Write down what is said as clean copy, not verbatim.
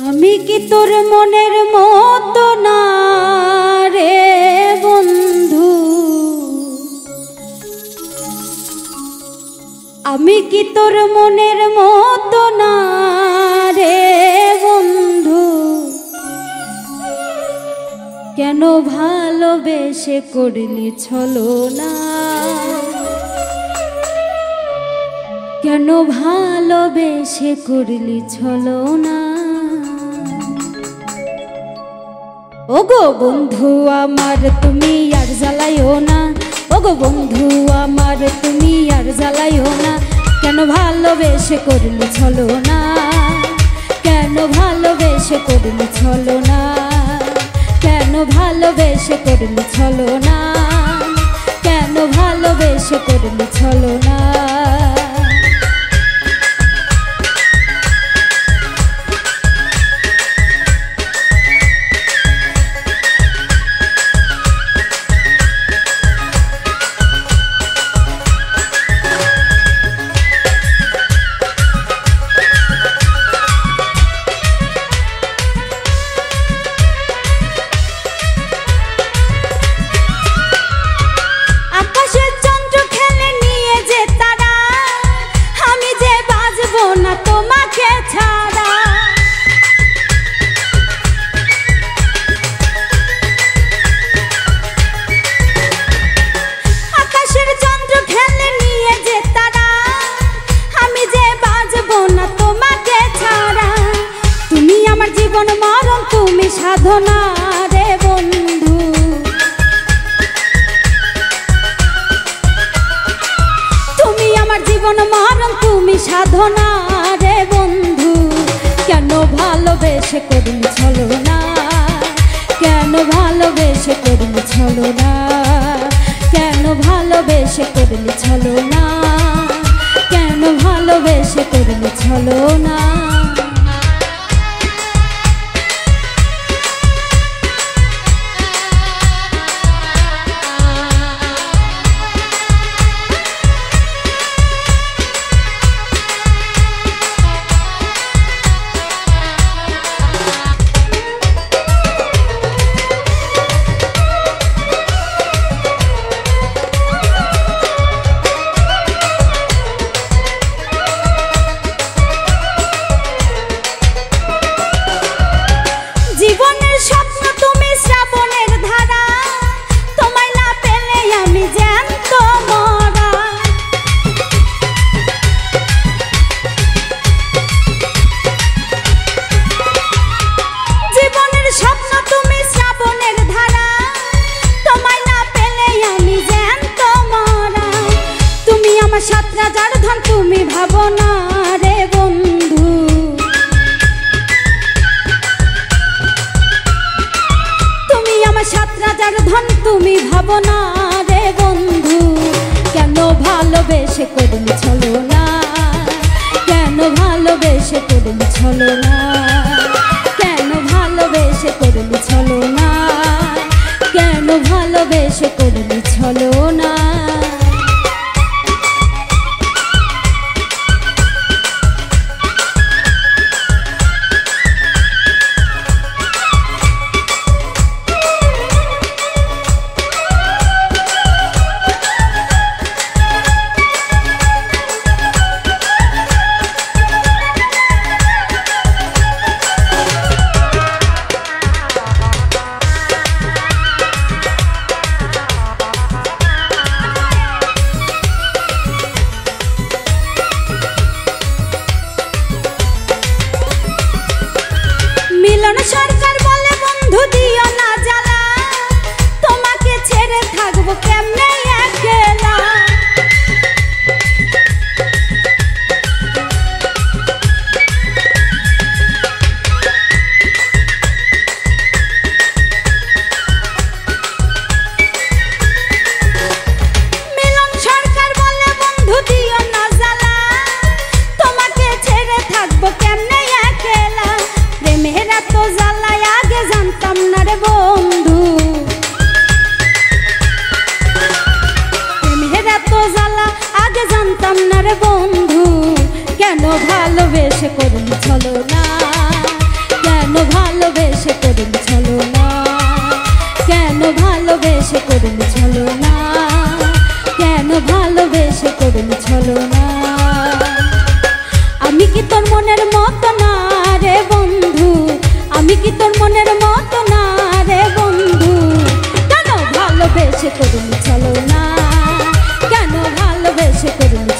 আমি কি তোর মনের মতো না রে বন্ধু, আমি কি তোর মনের মতো না রে বন্ধু, কেন ভালোবেসে করলি ছলনা, কেন ভালোবেসে করলি ছলনা। ওগো বন্ধু আমার তুমি আর জ্বালাইও না, ওগো বন্ধু আমার তুমি আর জ্বালাইও না, কেন ভালোবেসে করলি ছলনা, কেন ভালোবেসে করলি ছলনা, কেন ভালোবেসে করলি ছলনা, কেন ভালোবেসে করলি ছলনা। সাধনা রে বন্ধু, তুমি আমার জীবন মরণ, তুমি সাধনা রে বন্ধু, কেন ভালোবেসে করলি ছলনা, কেন ভালোবেসে করলি ছলনা, কেন ভালোবেসে করলি ছলনা, কেন ভালোবেসে করলি ছলনা। সাত রাজার ধন তুমি ভাবো না রে বন্ধু, তুমি আমার সাত রাজার ধন তুমি ভাবো না রে বন্ধু, কেন ভালোবেসে করলি ছলনা, কেন ভালোবেসে করলি ছলনা, কেন ভালোবেসে করলি ছলনা, কেন ভালোবেসে করলি ছলনা। সরকার বলে বন্ধু দিও না জ্বালা, তোমাকে ছেড়ে থাকবো কেমনে একলা, মিলন সরকার বলে বন্ধু দিও না জ্বালা, তোমাকে ছেড়ে থাকবো কেমনে একলা, প্রেমের এত জ্বালায় আগে জানতাম না রে বন্ধু, প্রেমের এত জ্বালা আগে জানতাম না রে বন্ধু, ভালোবেসে করলি ছলনা, কেন ভালোবেসে করলি ছলনা, কেন ভালোবেসে করলি ছলনা, কেন ভালোবেসে করলি ছলনা। আমি কি তোর মনের মতো না রে বন্ধু, আমি কি তোর মনের মতো না রে বন্ধু, কেন ভালোবেসে করলি ছলনা, কেন ভালোবেসে করলি